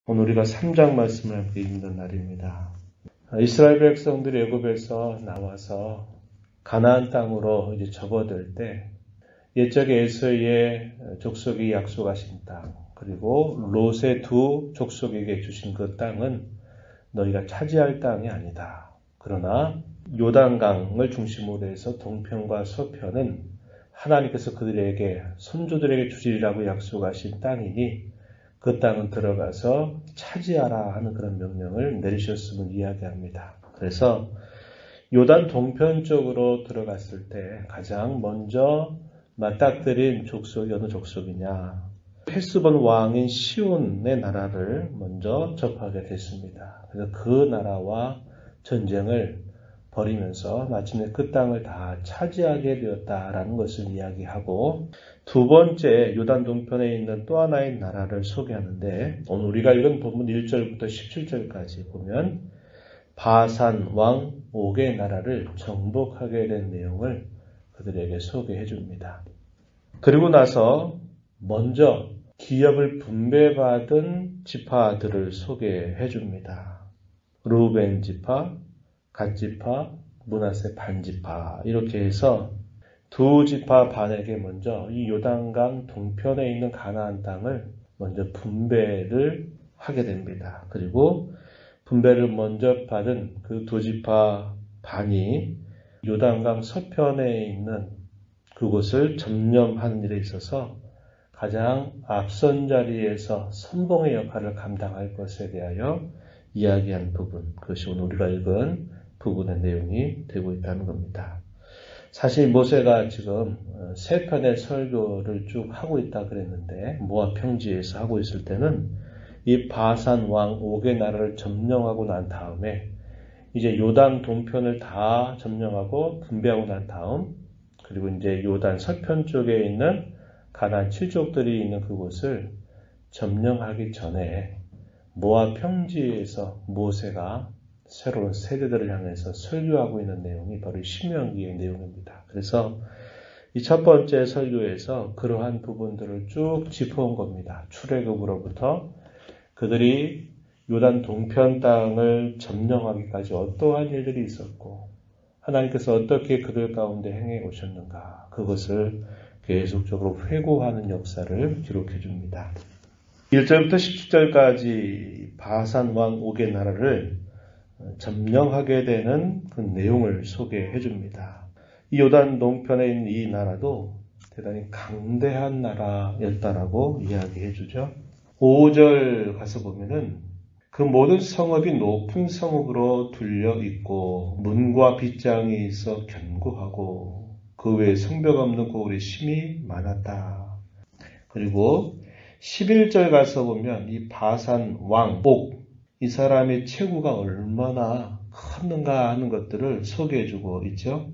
오늘 우리가 3장 말씀을 함께 읽는 날입니다. 이스라엘 백성들이 애굽에서 나와서 가나안 땅으로 이제 접어들 때 옛적에 에서의 족속이 약속하신 땅, 그리고 롯의 두 족속에게 주신 그 땅은 너희가 차지할 땅이 아니다. 그러나 요단강을 중심으로 해서 동편과 서편은 하나님께서 그들에게 선조들에게 주시리라고 약속하신 땅이니 그 땅은 들어가서 차지하라 하는 그런 명령을 내리셨음을 이야기합니다. 그래서 요단 동편 쪽으로 들어갔을 때 가장 먼저 맞닥뜨린 족속이 어느 족속이냐? 헤스본 왕인 시온의 나라를 먼저 접하게 됐습니다. 그래서 그 나라와 전쟁을 벌이면서 마침내 그 땅을 다 차지하게 되었다라는 것을 이야기하고, 두 번째 요단 동편에 있는 또 하나의 나라를 소개하는데, 오늘 우리가 읽은 본문 1절부터 17절까지 보면 바산 왕 옥의 나라를 정복하게 된 내용을 그들에게 소개해 줍니다. 그리고 나서 먼저 기업을 분배받은 지파들을 소개해 줍니다. 르우벤 지파, 갓 지파, 므낫세 반 지파, 이렇게 해서 두 지파 반에게 먼저 이 요단강 동편에 있는 가나안 땅을 먼저 분배를 하게 됩니다. 그리고 분배를 먼저 받은 그 두 지파 반이 요단강 서편에 있는 그곳을 점령하는 일에 있어서 가장 앞선 자리에서 선봉의 역할을 감당할 것에 대하여 이야기한 부분, 그것이 오늘 우리가 읽은 부분의 내용이 되고 있다는 겁니다. 사실 모세가 지금 세 편의 설교를 쭉 하고 있다 그랬는데, 모압 평지에서 하고 있을 때는 이 바산 왕 옥의 나라를 점령하고 난 다음에 이제 요단 동편을 다 점령하고 분배하고 난 다음, 그리고 이제 요단 서편 쪽에 있는 가나안 7족들이 있는 그곳을 점령하기 전에 모압 평지에서 모세가 새로운 세대들을 향해서 설교하고 있는 내용이 바로 신명기의 내용입니다. 그래서 이 첫 번째 설교에서 그러한 부분들을 쭉 짚어온 겁니다. 출애굽으로부터 그들이 요단 동편 땅을 점령하기까지 어떠한 일들이 있었고 하나님께서 어떻게 그들 가운데 행해 오셨는가, 그것을 계속적으로 회고하는 역사를 기록해 줍니다. 1절부터 17절까지 바산 왕 옥의 나라를 점령하게 되는 그 내용을 소개해 줍니다. 이 요단 동편에 있는 이 나라도 대단히 강대한 나라였다라고 이야기해 주죠. 5절 가서 보면은 그 모든 성읍이 높은 성읍으로 둘려 있고 문과 빗장이 있어 견고하고 그 외에 성벽 없는 고을이 심히 많았다. 그리고 11절 가서 보면 이 바산 왕 옥, 이 사람의 체구가 얼마나 컸는가 하는 것들을 소개해주고 있죠.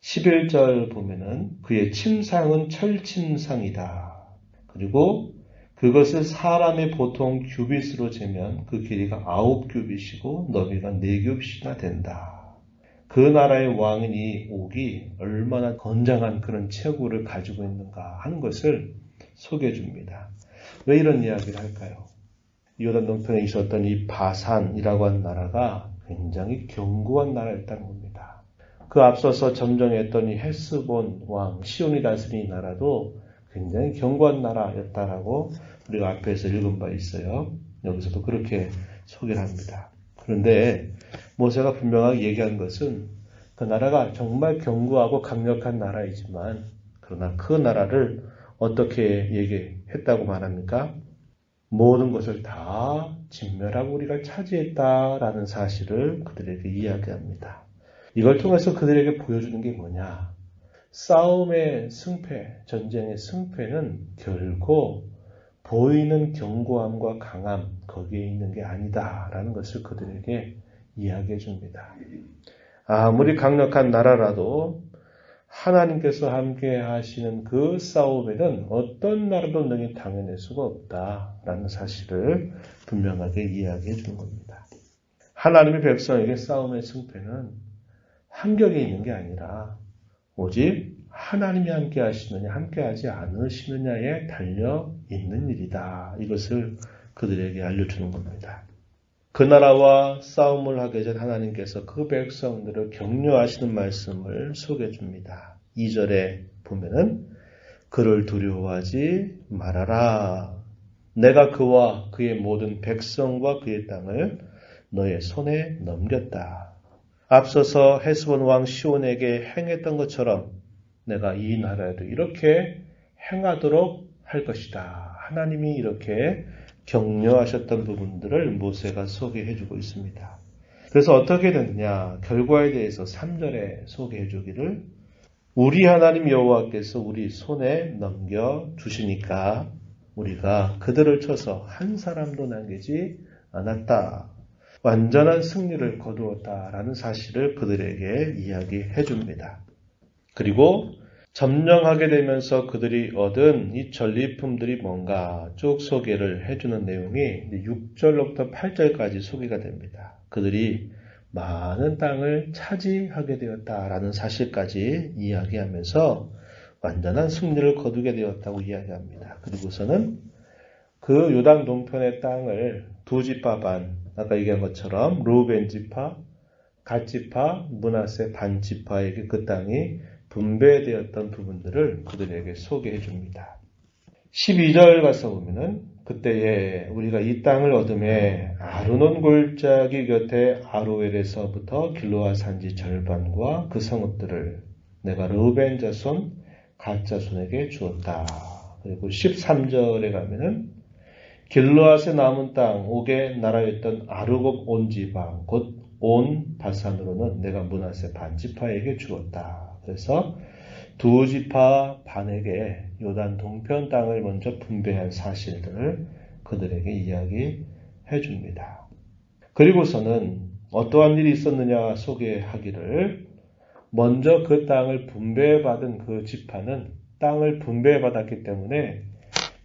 11절 보면은 그의 침상은 철침상이다. 그리고 그것을 사람의 보통 규빗으로 재면 그 길이가 9규빗이고 너비가 4규빗이나 된다. 그 나라의 왕인 이 옥이 얼마나 건장한 그런 체구를 가지고 있는가 하는 것을 소개해줍니다. 왜 이런 이야기를 할까요? 요단 동편에 있었던 이 바산이라고 하는 나라가 굉장히 견고한 나라였다는 겁니다. 그 앞서서 점령했던 이 헤스본 왕 시온이 다스린 이 나라도 굉장히 견고한 나라였다라고 우리가 앞에서 읽은 바 있어요. 여기서도 그렇게 소개를 합니다. 그런데 모세가 분명하게 얘기한 것은 그 나라가 정말 견고하고 강력한 나라이지만, 그러나 그 나라를 어떻게 얘기했다고 말합니까? 모든 것을 다 진멸하고 우리가 차지했다라는 사실을 그들에게 이야기합니다. 이걸 통해서 그들에게 보여주는 게 뭐냐? 싸움의 승패, 전쟁의 승패는 결코 보이는 견고함과 강함, 거기에 있는 게 아니다라는 것을 그들에게 이야기해 줍니다. 아무리 강력한 나라라도 하나님께서 함께 하시는 그 싸움에는 어떤 나라도 능히 당해낼 수가 없다라는 사실을 분명하게 이야기해 주는 겁니다. 하나님의 백성에게 싸움의 승패는 한격에 있는 게 아니라 오직 하나님이 함께 하시느냐 함께 하지 않으시느냐에 달려 있는 일이다. 이것을 그들에게 알려주는 겁니다. 그 나라와 싸움을 하기 전 하나님께서 그 백성들을 격려하시는 말씀을 소개해 줍니다. 2절에 보면은 그를 두려워하지 말아라. 내가 그와 그의 모든 백성과 그의 땅을 너의 손에 넘겼다. 앞서서 헤스본 왕 시온에게 행했던 것처럼 내가 이 나라에도 이렇게 행하도록 할 것이다. 하나님이 이렇게 격려하셨던 부분들을 모세가 소개해 주고 있습니다. 그래서 어떻게 됐느냐? 결과에 대해서 3절에 소개해 주기를 우리 하나님 여호와께서 우리 손에 넘겨주시니까 우리가 그들을 쳐서 한 사람도 남기지 않았다. 완전한 승리를 거두었다라는 사실을 그들에게 이야기해 줍니다. 그리고 점령하게 되면서 그들이 얻은 이 전리품들이 뭔가 쭉 소개를 해주는 내용이 6절로부터 8절까지 소개가 됩니다. 그들이 많은 땅을 차지하게 되었다라는 사실까지 이야기하면서 완전한 승리를 거두게 되었다고 이야기합니다. 그리고서는 그 요단 동편의 땅을 두 지파 반, 아까 얘기한 것처럼 루벤 지파, 갓 지파, 므낫세 반 지파에게 그 땅이 분배되었던 부분들을 그들에게 소개해 줍니다. 12절 가서 보면은 그때에 우리가 이 땅을 얻음에 아르논 골짜기 곁에 아로엘에서부터 길르앗 산지 절반과 그 성읍들을 내가 르우벤 자손, 갓 자손에게 주었다. 그리고 13절에 가면은 길르앗에 남은 땅 옥의 나라였던 아르곱 온 지방 곧 온 바산으로는 내가 므낫세 반 지파에게 주었다. 그래서 두 지파 반에게 요단 동편 땅을 먼저 분배한 사실들을 그들에게 이야기해 줍니다. 그리고서는 어떠한 일이 있었느냐 소개하기를 먼저 그 땅을 분배받은 그 지파는 땅을 분배받았기 때문에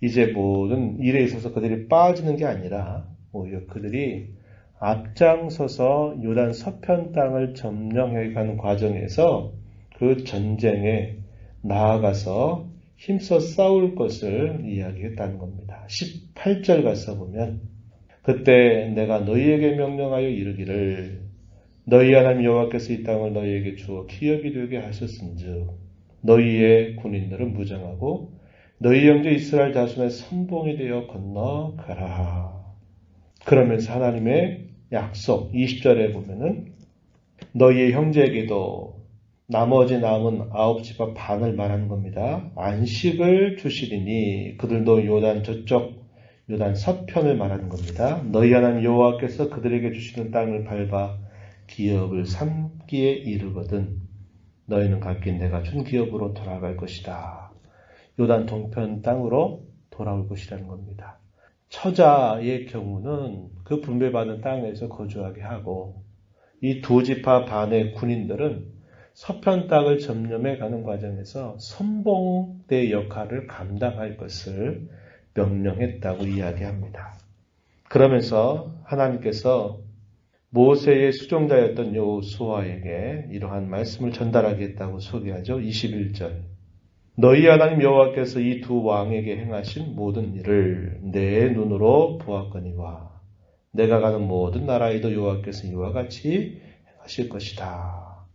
이제 모든 일에 있어서 그들이 빠지는 게 아니라 오히려 그들이 앞장서서 요단 서편 땅을 점령해 가는 과정에서 그 전쟁에 나아가서 힘써 싸울 것을 이야기했다는 겁니다. 18절 가서 보면 그때 내가 너희에게 명령하여 이르기를 너희 하나님 여호와께서 이 땅을 너희에게 주어 기업이 되게 하셨은즉 너희의 군인들은 무장하고 너희 형제 이스라엘 자손의 선봉이 되어 건너가라. 그러면서 하나님의 약속 20절에 보면은 너희의 형제에게도 나머지 남은 9지파 반을 말하는 겁니다. 안식을 주시리니 그들도 요단 저쪽 요단 서편을 말하는 겁니다. 너희 하나님 여호와께서 그들에게 주시는 땅을 밟아 기업을 삼기에 이르거든 너희는 갚긴 내가 준 기업으로 돌아갈 것이다. 요단 동편 땅으로 돌아올 것이라는 겁니다. 처자의 경우는 그 분배받은 땅에서 거주하게 하고 이 두 지파 반의 군인들은 서편 땅을 점령해 가는 과정에서 선봉대 역할을 감당할 것을 명령했다고 이야기합니다. 그러면서 하나님께서 모세의 수종자였던 여호수아에게 이러한 말씀을 전달하겠다고 소개하죠. 21절 너희 하나님 여호와께서 이 두 왕에게 행하신 모든 일을 내 눈으로 보았거니와 내가 가는 모든 나라에도 여호와께서 이와 같이 행하실 것이다.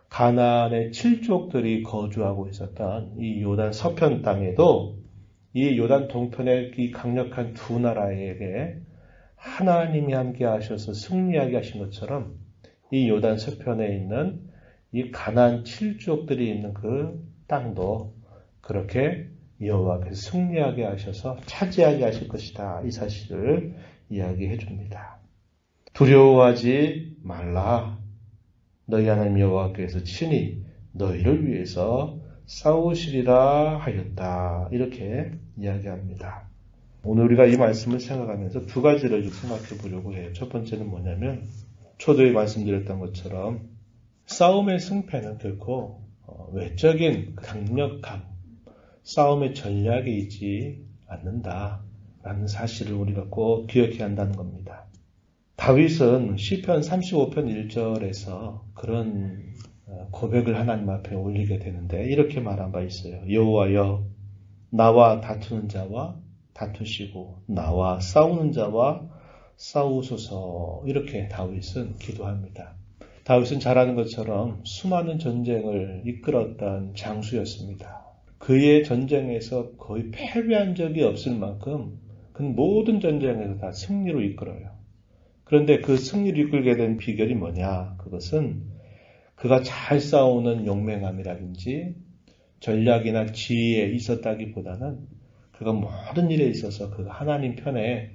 가나안의 7족들이 거주하고 있었던 이 요단 서편 땅에도 이 요단 동편의 이 강력한 두 나라에게 하나님이 함께 하셔서 승리하게 하신 것처럼 이 요단 서편에 있는 이 가나안 7족들이 있는 그 땅도 그렇게 여호와께서 승리하게 하셔서 차지하게 하실 것이다. 이 사실을 이야기해 줍니다. 두려워하지 말라. 너희 하나님 여호와께서 친히 너희를 위해서 싸우시리라 하였다. 이렇게 이야기합니다. 오늘 우리가 이 말씀을 생각하면서 두 가지를 좀 생각해 보려고 해요. 첫 번째는 뭐냐면 초도에 말씀드렸던 것처럼 싸움의 승패는 결코 외적인 강력함, 싸움의 전략에 있지 않는다라는 사실을 우리가 꼭 기억해야 한다는 겁니다. 다윗은 시편 35편 1절에서 그런 고백을 하나님 앞에 올리게 되는데 이렇게 말한 바 있어요. 여호와여 나와 다투는 자와 다투시고 나와 싸우는 자와 싸우소서. 이렇게 다윗은 기도합니다. 다윗은 잘 아는 것처럼 수많은 전쟁을 이끌었던 장수였습니다. 그의 전쟁에서 거의 패배한 적이 없을 만큼 그는 모든 전쟁에서 다 승리로 이끌어요. 그런데 그 승리를 이끌게 된 비결이 뭐냐? 그것은 그가 잘 싸우는 용맹함이라든지 전략이나 지혜에 있었다기보다는 그가 모든 일에 있어서 그가 하나님 편에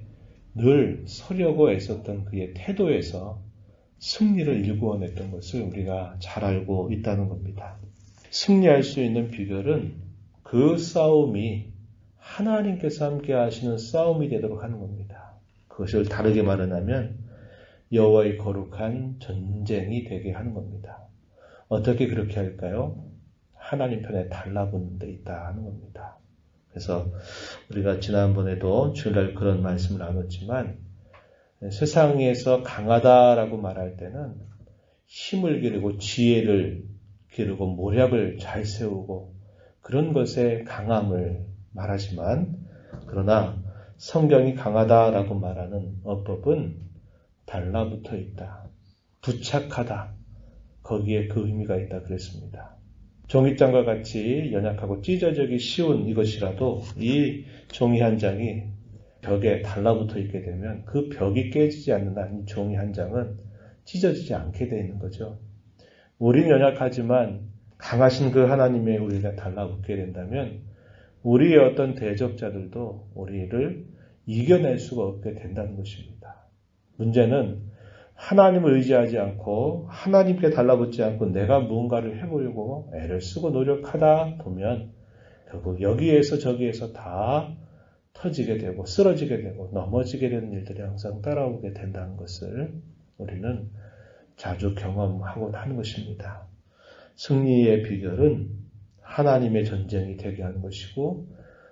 늘 서려고 애썼던 그의 태도에서 승리를 일구어냈던 것을 우리가 잘 알고 있다는 겁니다. 승리할 수 있는 비결은 그 싸움이 하나님께서 함께 하시는 싸움이 되도록 하는 겁니다. 그것을 다르게 말하면 여호와의 거룩한 전쟁이 되게 하는 겁니다. 어떻게 그렇게 할까요? 하나님 편에 달라붙는 데 있다 하는 겁니다. 그래서 우리가 지난번에도 주일날 그런 말씀을 나눴지만 세상에서 강하다라고 말할 때는 힘을 기르고 지혜를 기르고 모략을 잘 세우고 그런 것에 강함을 말하지만 그러나 성경이 강하다라고 말하는 어법은 달라붙어 있다. 부착하다. 거기에 그 의미가 있다 그랬습니다. 종이장과 같이 연약하고 찢어지기 쉬운 이것이라도 이 종이 한 장이 벽에 달라붙어 있게 되면 그 벽이 깨지지 않는 한 이 종이 한 장은 찢어지지 않게 되어 있는 거죠. 우리는 연약하지만 강하신 그 하나님의 우리가 달라붙게 된다면 우리의 어떤 대적자들도 우리를 이겨낼 수가 없게 된다는 것입니다. 문제는 하나님을 의지하지 않고 하나님께 달라붙지 않고 내가 무언가를 해보려고 애를 쓰고 노력하다 보면 결국 여기에서 저기에서 다 터지게 되고 쓰러지게 되고 넘어지게 되는 일들이 항상 따라오게 된다는 것을 우리는 자주 경험하곤 하는 것입니다. 승리의 비결은 하나님의 전쟁이 되게 하는 것이고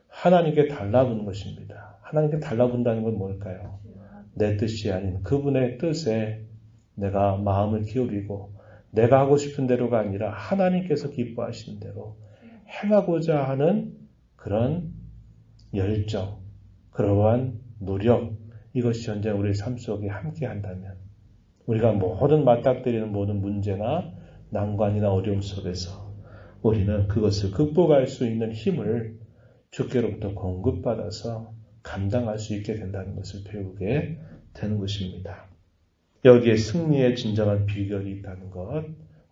하나님께 달라붙는 것입니다. 하나님께 달라붙는다는 건 뭘까요? 내 뜻이 아닌 그분의 뜻에 내가 마음을 기울이고 내가 하고 싶은 대로가 아니라 하나님께서 기뻐하시는 대로 행하고자 하는 그런 열정, 그러한 노력, 이것이 현재 우리 삶 속에 함께 한다면 우리가 모든 맞닥뜨리는 모든 문제나 난관이나 어려움 속에서 우리는 그것을 극복할 수 있는 힘을 주께로부터 공급받아서 감당할 수 있게 된다는 것을 배우게 되는 것입니다. 여기에 승리의 진정한 비결이 있다는 것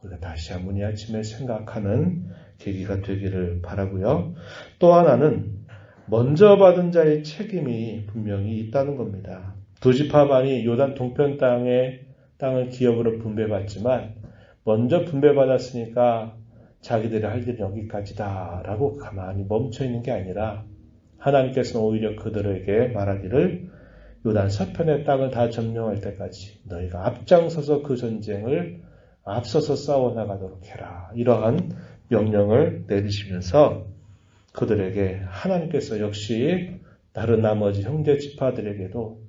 우리가 다시 한번 이 아침에 생각하는 계기가 되기를 바라고요. 또 하나는 먼저 받은 자의 책임이 분명히 있다는 겁니다. 두 지파 반이 요단 동편 땅을 기업으로 분배받지만 먼저 분배받았으니까 자기들이 할 일은 여기까지다 라고 가만히 멈춰있는 게 아니라 하나님께서는 오히려 그들에게 말하기를 요단 서편의 땅을 다 점령할 때까지 너희가 앞장서서 그 전쟁을 앞서서 싸워나가도록 해라. 이러한 명령을 내리시면서 그들에게 하나님께서 역시 다른 나머지 형제 지파들에게도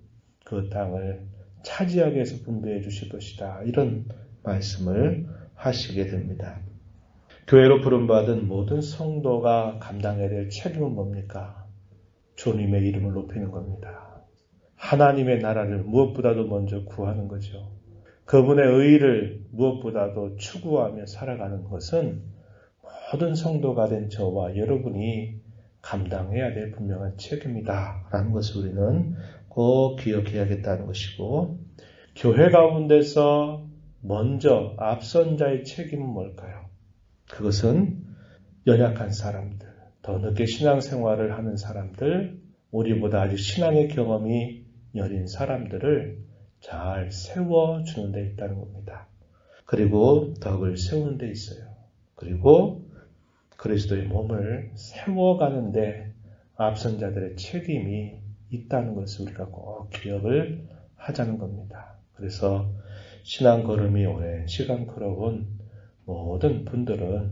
그 땅을 차지하게 해서 분배해 주실 것이다. 이런 말씀을 하시게 됩니다. 교회로 부름받은 모든 성도가 감당해야 될 책임은 뭡니까? 주님의 이름을 높이는 겁니다. 하나님의 나라를 무엇보다도 먼저 구하는 거죠. 그분의 의의를 무엇보다도 추구하며 살아가는 것은 모든 성도가 된 저와 여러분이 감당해야 될 분명한 책임이다 라는 것을 우리는 꼭 기억해야겠다는 것이고 교회 가운데서 먼저 앞선 자의 책임은 뭘까요? 그것은 연약한 사람들, 더 늦게 신앙생활을 하는 사람들, 우리보다 아직 신앙의 경험이 여린 사람들을 잘 세워주는 데 있다는 겁니다. 그리고 덕을 세우는 데 있어요. 그리고 그리스도의 몸을 세워가는데 앞선 자들의 책임이 있다는 것을 우리가 꼭 기억을 하자는 겁니다. 그래서 신앙 걸음이 오랜 시간 걸어온 모든 분들은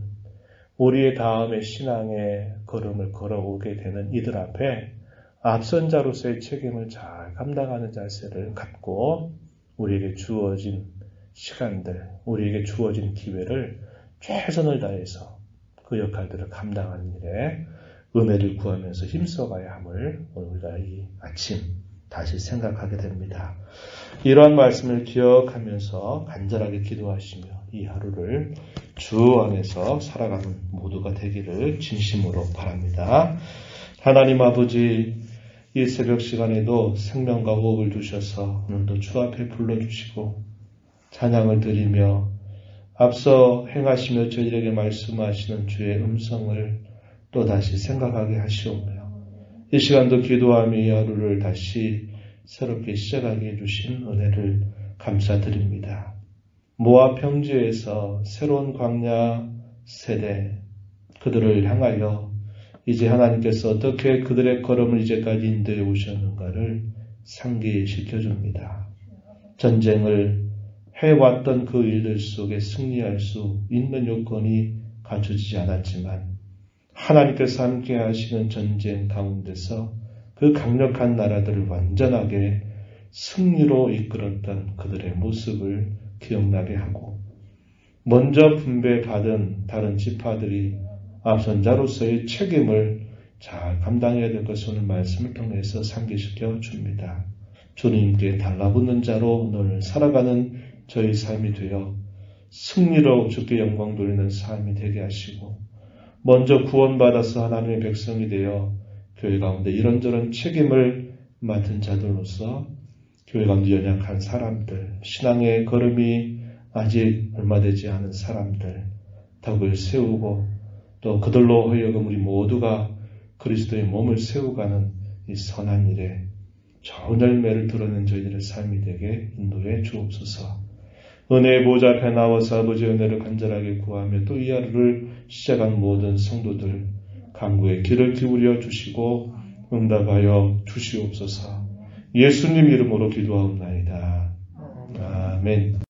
우리의 다음에 신앙의 걸음을 걸어오게 되는 이들 앞에 앞선 자로서의 책임을 잘 감당하는 자세를 갖고 우리에게 주어진 시간들, 우리에게 주어진 기회를 최선을 다해서 그 역할들을 감당하는 일에 은혜를 구하면서 힘써가야 함을 우리가 이 아침 다시 생각하게 됩니다. 이러한 말씀을 기억하면서 간절하게 기도하시며 이 하루를 주 안에서 살아가는 모두가 되기를 진심으로 바랍니다. 하나님 아버지, 이 새벽 시간에도 생명과 호흡을 주셔서 오늘도 주 앞에 불러주시고 찬양을 드리며 앞서 행하시며 저희에게 말씀하시는 주의 음성을 또다시 생각하게 하시오며 이 시간도 기도하며 이 하루를 다시 새롭게 시작하게 해주신 은혜를 감사드립니다. 모압 평지에서 새로운 광야 세대 그들을 향하여 이제 하나님께서 어떻게 그들의 걸음을 이제까지 인도해 오셨는가를 상기시켜줍니다. 전쟁을 해왔던 그 일들 속에 승리할 수 있는 요건이 갖춰지지 않았지만 하나님께서 함께 하시는 전쟁 가운데서 그 강력한 나라들을 완전하게 승리로 이끌었던 그들의 모습을 기억나게 하고 먼저 분배받은 다른 지파들이 앞선 자로서의 책임을 잘 감당해야 될 것을 오늘 말씀을 통해서 상기시켜 줍니다. 주님께 달라붙는 자로 늘 살아가는 저희 삶이 되어 승리로 주께 영광 돌리는 삶이 되게 하시고 먼저 구원받아서 하나님의 백성이 되어 교회 가운데 이런저런 책임을 맡은 자들로서 교회 가운데 연약한 사람들, 신앙의 걸음이 아직 얼마 되지 않은 사람들 덕을 세우고 또 그들로 하여금 우리 모두가 그리스도의 몸을 세워가는 이 선한 일에 좋은 열매를 드러낸 저희들의 삶이 되게 인도해 주옵소서. 은혜의 보좌 앞에 나와서 아버지의 은혜를 간절하게 구하며 또 이 하루를 시작한 모든 성도들 간구의 귀를 기울여 주시고 응답하여 주시옵소서. 예수님 이름으로 기도하옵나이다. 아멘.